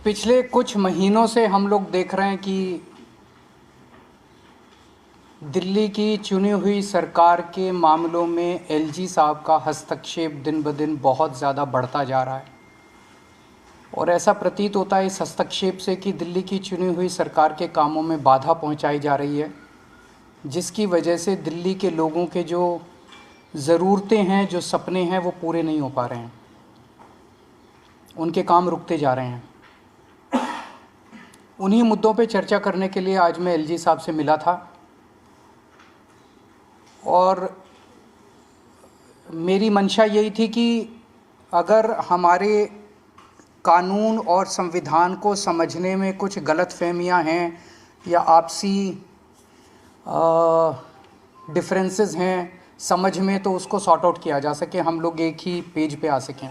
पिछले कुछ महीनों से हम लोग देख रहे हैं कि दिल्ली की चुनी हुई सरकार के मामलों में एलजी साहब का हस्तक्षेप दिन ब दिन बहुत ज़्यादा बढ़ता जा रहा है और ऐसा प्रतीत होता है इस हस्तक्षेप से कि दिल्ली की चुनी हुई सरकार के कामों में बाधा पहुंचाई जा रही है, जिसकी वजह से दिल्ली के लोगों के जो ज़रूरतें हैं, जो सपने हैं, वो पूरे नहीं हो पा रहे हैं। उनके काम रुकते जा रहे हैं। उन्हीं मुद्दों पे चर्चा करने के लिए आज मैं एलजी साहब से मिला था और मेरी मंशा यही थी कि अगर हमारे कानून और संविधान को समझने में कुछ गलतफहमियां हैं या आपसी डिफरेंसेस हैं समझ में, तो उसको सॉर्ट आउट किया जा सके, हम लोग एक ही पेज पे आ सकें।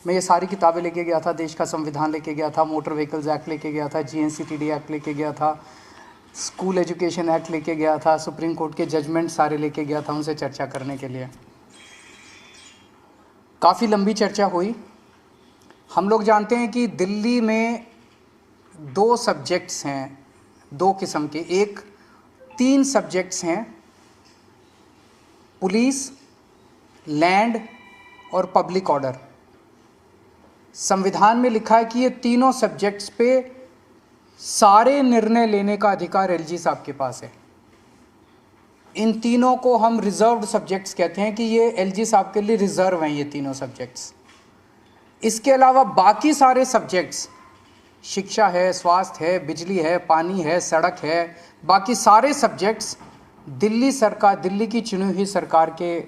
मैं ये सारी किताबें लेके गया था, देश का संविधान लेके गया था, मोटर व्हीकल्स एक्ट लेके गया था, जीएनसीटीडी एक्ट लेके गया था, स्कूल एजुकेशन एक्ट लेके गया था, सुप्रीम कोर्ट के जजमेंट सारे लेके गया था उनसे चर्चा करने के लिए। काफ़ी लंबी चर्चा हुई। हम लोग जानते हैं कि दिल्ली में दो सब्जेक्ट्स हैं, दो किस्म के, एक 3 सब्जेक्ट्स हैं, पुलिस, लैंड और पब्लिक ऑर्डर। संविधान में लिखा है कि ये तीनों सब्जेक्ट्स पे सारे निर्णय लेने का अधिकार एलजी साहब के पास है। इन तीनों को हम रिजर्व्ड सब्जेक्ट्स कहते हैं कि ये एलजी साहब के लिए रिजर्व हैं ये तीनों सब्जेक्ट्स। इसके अलावा बाकी सारे सब्जेक्ट्स, शिक्षा है, स्वास्थ्य है, बिजली है, पानी है, सड़क है, बाकी सारे सब्जेक्ट्स दिल्ली सरकार, दिल्ली की चुनी हुई सरकार के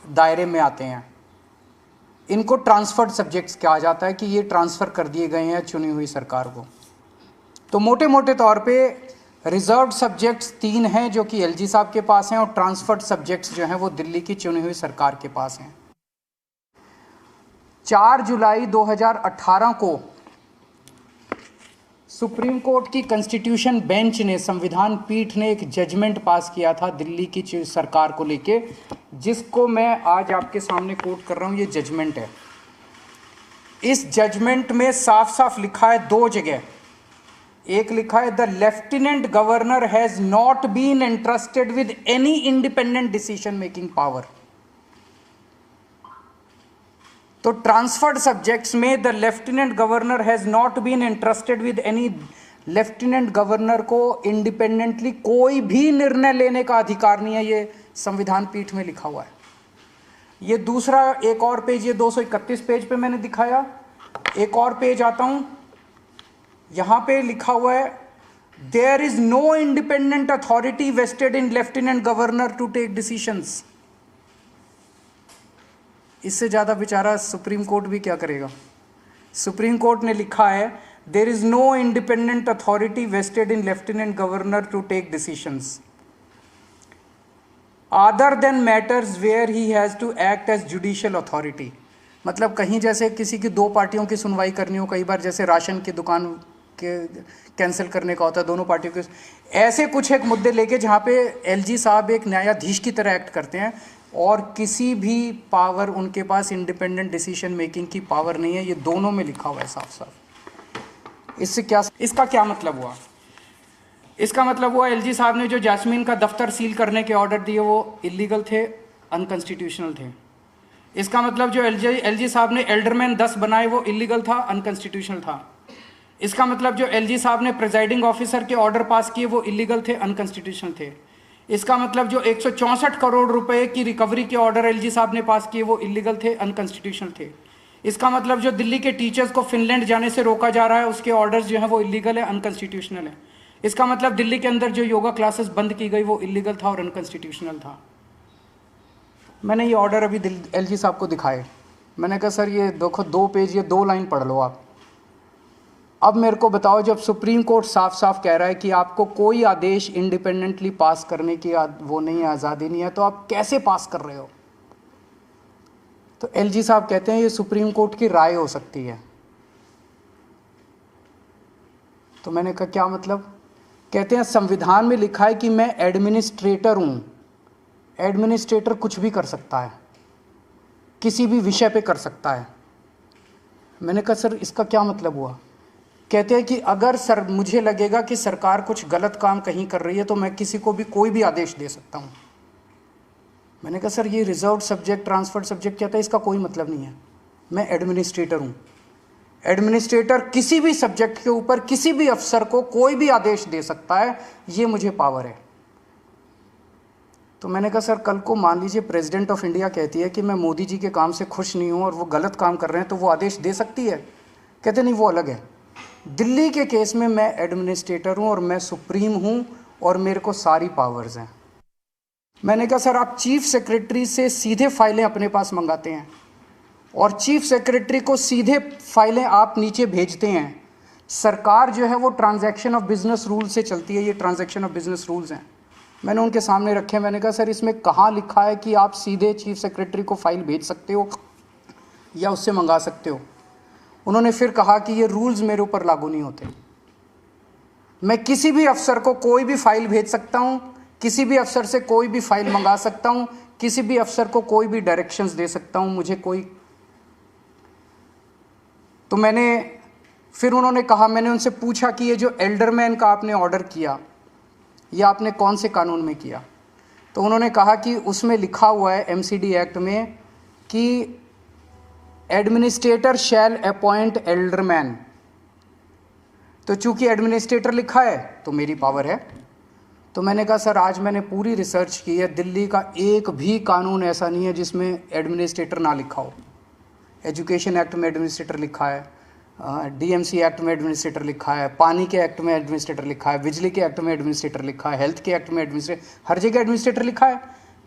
दायरे में आते हैं। इनको ट्रांसफर्ड सब्जेक्ट्स कहा जाता है कि ये ट्रांसफ़र कर दिए गए हैं चुनी हुई सरकार को। तो मोटे मोटे तौर पे रिजर्व्ड सब्जेक्ट्स 3 हैं जो कि एलजी साहब के पास हैं और ट्रांसफर्ड सब्जेक्ट्स जो हैं वो दिल्ली की चुनी हुई सरकार के पास हैं। 4 जुलाई 2018 को सुप्रीम कोर्ट की कॉन्स्टिट्यूशन बेंच ने, संविधान पीठ ने एक जजमेंट पास किया था दिल्ली की सरकार को लेके, जिसको मैं आज आपके सामने कोट कर रहा हूँ। ये जजमेंट है। इस जजमेंट में साफ साफ लिखा है 2 जगह। एक लिखा है the lieutenant governor has not been entrusted with any independent decision making power. तो ट्रांसफर्ड सब्जेक्ट्स में the lieutenant governor has not been entrusted with any, lieutenant governor को इंडिपेंडेंटली कोई भी निर्णय लेने का अधिकार नहीं है। ये संविधान पीठ में लिखा हुआ है। ये दूसरा एक और पेज, ये 231 पेज पे मैंने दिखाया। एक और पेज आता हूं, यहां पे लिखा हुआ है there is no independent authority vested in lieutenant governor to take decisions. इससे ज़्यादा बेचारा सुप्रीम कोर्ट भी क्या करेगा। सुप्रीम कोर्ट ने लिखा है there is no independent authority vested in lieutenant governor to take decisions other than matters where he has to act as judicial authority. मतलब कहीं जैसे किसी की 2 पार्टियों की सुनवाई करनी हो, कई बार जैसे राशन की दुकान के कैंसिल करने का होता है, दोनों पार्टियों के, ऐसे कुछ एक मुद्दे लेके जहाँ पे एलजी साहब एक न्यायाधीश की तरह एक्ट करते हैं और किसी भी पावर उनके पास इंडिपेंडेंट डिसीजन मेकिंग की पावर नहीं है। ये दोनों में लिखा हुआ है साफ साफ। इसका क्या मतलब हुआ? इसका मतलब हुआ एलजी साहब ने जो जैस्मीन का दफ्तर सील करने के ऑर्डर दिए वो इलीगल थे, अनकॉन्स्टिट्यूशनल थे। इसका मतलब जो एलजी साहब ने एल्डरमैन 10 बनाए वो इलीगल था, अनकॉन्स्टिट्यूशनल था। इसका मतलब जो एलजी साहब ने प्रिजाइडिंग ऑफिसर के ऑर्डर पास किए वो इलीगल थे, अनकॉन्स्टिट्यूशनल थे। इसका मतलब जो 164 करोड़ रुपए की रिकवरी के ऑर्डर एलजी साहब ने पास किए वो इलीगल थे, अनकॉन्स्टिट्यूशनल थे। इसका मतलब जो दिल्ली के टीचर्स को फिनलैंड जाने से रोका जा रहा है उसके ऑर्डर्स जो हैं वो इलीगल है, अनकॉन्स्टिट्यूशनल है। इसका मतलब दिल्ली के अंदर जो योगा क्लासेस बंद की गई वो इलीगल था और अनकॉन्स्टिट्यूशनल था। मैंने ये ऑर्डर अभी एलजी साहब को दिखाए। मैंने कहा सर ये देखो 2 पेज, ये 2 लाइन पढ़ लो आप। अब मेरे को बताओ, जब सुप्रीम कोर्ट साफ साफ कह रहा है कि आपको कोई आदेश इंडिपेंडेंटली पास करने की वो नहीं है, आज़ादी नहीं है, तो आप कैसे पास कर रहे हो? तो एलजी साहब कहते हैं ये सुप्रीम कोर्ट की राय हो सकती है। तो मैंने कहा क्या मतलब? कहते हैं संविधान में लिखा है कि मैं एडमिनिस्ट्रेटर हूं। एडमिनिस्ट्रेटर कुछ भी कर सकता है, किसी भी विषय पे कर सकता है। मैंने कहा सर इसका क्या मतलब हुआ? कहते हैं कि अगर सर मुझे लगेगा कि सरकार कुछ गलत काम कहीं कर रही है तो मैं किसी को भी कोई भी आदेश दे सकता हूँ। मैंने कहा सर ये रिजर्व सब्जेक्ट, ट्रांसफर्ड सब्जेक्ट कहता है, इसका कोई मतलब नहीं है। मैं एडमिनिस्ट्रेटर हूँ। एडमिनिस्ट्रेटर किसी भी सब्जेक्ट के ऊपर किसी भी अफसर को कोई भी आदेश दे सकता है, ये मुझे पावर है। तो मैंने कहा सर कल को मान लीजिए प्रेसिडेंट ऑफ इंडिया कहती है कि मैं मोदी जी के काम से खुश नहीं हूँ और वो गलत काम कर रहे हैं, तो वो आदेश दे सकती है? कहते नहीं, वो अलग है। दिल्ली के केस में मैं एडमिनिस्ट्रेटर हूँ और मैं सुप्रीम हूँ और मेरे को सारी पावर्स हैं। मैंने कहा सर आप चीफ सेक्रेटरी से सीधे फाइलें अपने पास मंगाते हैं और चीफ सेक्रेटरी को सीधे फाइलें आप नीचे भेजते हैं। सरकार जो है वो ट्रांजैक्शन ऑफ बिजनेस रूल से चलती है, ये ट्रांजैक्शन ऑफ बिजनेस रूल्स हैं। मैंने उनके सामने रखे। मैंने कहा सर इसमें कहाँ लिखा है कि आप सीधे चीफ सेक्रेटरी को फाइल भेज सकते हो या उससे मंगा सकते हो? उन्होंने फिर कहा कि ये रूल्स मेरे ऊपर लागू नहीं होते। मैं किसी भी अफसर को कोई भी फाइल भेज सकता हूँ, किसी भी अफसर से कोई भी फाइल मंगा सकता हूँ, किसी भी अफसर को कोई भी डायरेक्शंस दे सकता हूँ, मुझे कोई। तो फिर उन्होंने कहा, मैंने उनसे पूछा कि ये जो एल्डरमैन का आपने ऑर्डर किया ये आपने कौन से कानून में किया? तो उन्होंने कहा कि उसमें लिखा हुआ है एमसीडी एक्ट में कि एडमिनिस्ट्रेटर शैल अपॉइंट एल्डरमैन। तो चूंकि एडमिनिस्ट्रेटर लिखा है तो मेरी पावर है। तो मैंने कहा सर आज मैंने पूरी रिसर्च की है, दिल्ली का एक भी कानून ऐसा नहीं है जिसमें एडमिनिस्ट्रेटर ना लिखा हो। एजुकेशन एक्ट में एडमिनिस्ट्रेटर लिखा है, डीएमसी एक्ट में एडमिनिस्ट्रेटर लिखा है, पानी के एक्ट में एडमिनिस्ट्रेटर लिखा है, बिजली के एक्ट में एडमिनिस्ट्रेटर लिखा है, हेल्थ के एक्ट में एडमिनिस्ट्रेटर, हर जगह एडमिनिस्ट्रेटर लिखा है।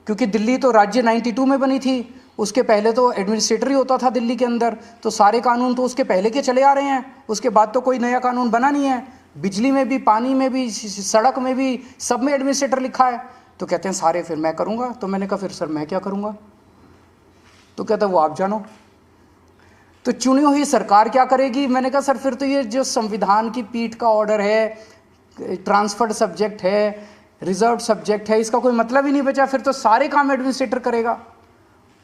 क्योंकि दिल्ली तो राज्य 92 में बनी थी, उसके पहले तो एडमिनिस्ट्रेटर ही होता था दिल्ली के अंदर, तो सारे कानून तो उसके पहले के चले आ रहे हैं, उसके बाद तो कोई नया कानून बना नहीं है। बिजली में भी, पानी में भी, सड़क में भी, सब में एडमिनिस्ट्रेटर लिखा है। तो कहते हैं सारे फिर मैं करूँगा। तो मैंने कहा फिर सर मैं क्या करूँगा? तो कहता वो आप जानो। तो चुनी हुई सरकार क्या करेगी? मैंने कहा सर फिर तो ये जो संविधान की पीठ का ऑर्डर है, ट्रांसफर्ड सब्जेक्ट है, रिजर्व सब्जेक्ट है, इसका कोई मतलब ही नहीं बचा, फिर तो सारे काम एडमिनिस्ट्रेटर करेगा।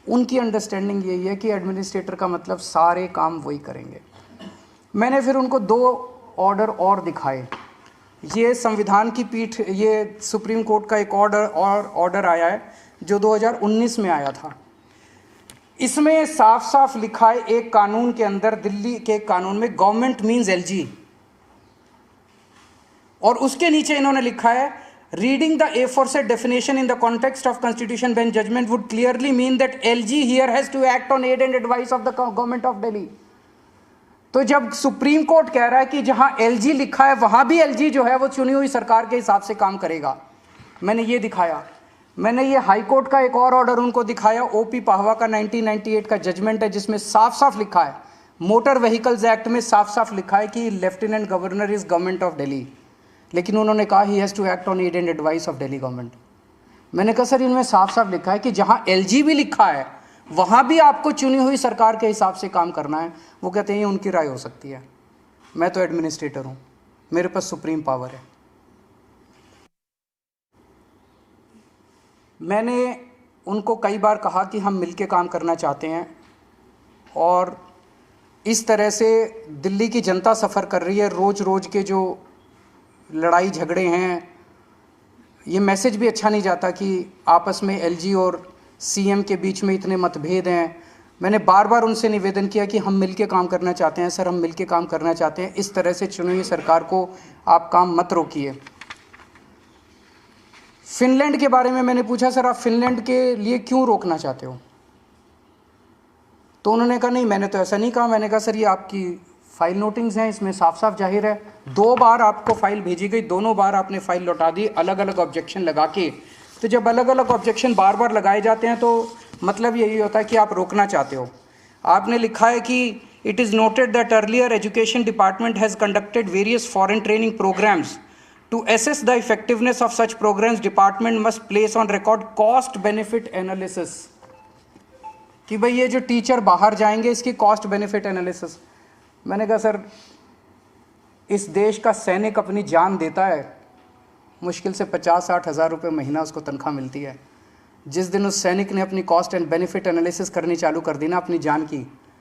उनकी अंडरस्टैंडिंग यही है कि एडमिनिस्ट्रेटर का मतलब सारे काम वही करेंगे। मैंने फिर उनको 2 ऑर्डर और दिखाए। ये संविधान की पीठ, ये सुप्रीम कोर्ट का एक ऑर्डर आया है जो 2019 में आया था। इसमें साफ साफ लिखा है एक कानून के अंदर, दिल्ली के कानून में, गवर्नमेंट मीन्स एलजी, और उसके नीचे इन्होंने लिखा है reading the aforesaid definition in the context of constitution bench judgment would clearly mean that LG here has to act on aid and advice of the government of Delhi। तो जब supreme court कह रहा है कि जहां LG लिखा है वहां भी LG जो है वो चुनी हुई सरकार के हिसाब से काम करेगा, मैंने ये दिखाया। मैंने ये हाई कोर्ट का एक और ऑर्डर उनको दिखाया, ओपी पाहवा का 1998 का जजमेंट है, जिसमें साफ साफ लिखा है, मोटर व्हीकल्स एक्ट में साफ साफ लिखा है कि lieutenant governor is government of Delhi, लेकिन उन्होंने कहा he has to act on aid and advice of Delhi government. मैंने कहा सर इनमें साफ साफ लिखा है कि जहां एलजी भी लिखा है वहां भी आपको चुनी हुई सरकार के हिसाब से काम करना है। वो कहते हैं ये उनकी राय हो सकती है, मैं तो एडमिनिस्ट्रेटर हूं, मेरे पास सुप्रीम पावर है। मैंने उनको कई बार कहा कि हम मिलके काम करना चाहते हैं, और इस तरह से दिल्ली की जनता सफ़र कर रही है। रोज़ रोज़ के जो लड़ाई झगड़े हैं, ये मैसेज भी अच्छा नहीं जाता कि आपस में एलजी और सीएम के बीच में इतने मतभेद हैं। मैंने बार बार उनसे निवेदन किया कि हम मिलके काम करना चाहते हैं सर, हम मिलके काम करना चाहते हैं, इस तरह से चुनी हुई सरकार को आप काम मत रोकिए। फिनलैंड के बारे में मैंने पूछा सर आप फिनलैंड के लिए क्यों रोकना चाहते हो? तो उन्होंने कहा नहीं मैंने तो ऐसा नहीं कहा। मैंने कहा सर ये आपकी फाइल नोटिंग्स हैं, इसमें साफ साफ जाहिर है 2 बार आपको फाइल भेजी गई, दोनों बार आपने फाइल लौटा दी अलग अलग ऑब्जेक्शन लगा के। तो जब अलग अलग ऑब्जेक्शन बार बार लगाए जाते हैं तो मतलब यही होता है कि आप रोकना चाहते हो। आपने लिखा है कि it is noted that earlier education department has conducted various foreign training programs to assess the effectiveness of such programs. Department must place on record cost benefit analysis, कि भाई ये जो टीचर बाहर जाएंगे इसकी कॉस्ट बेनिफिट एनालिसिस। मैंने कहा sir इस देश का सैनिक अपनी जान देता है, मुश्किल से 50-60 हज़ार रुपये महीना उसको तनख्वाह मिलती है। जिस दिन उस सैनिक ने अपनी कॉस्ट एंड बेनिफिट एनालिसिस करनी चालू कर दी ना अपनी जान की,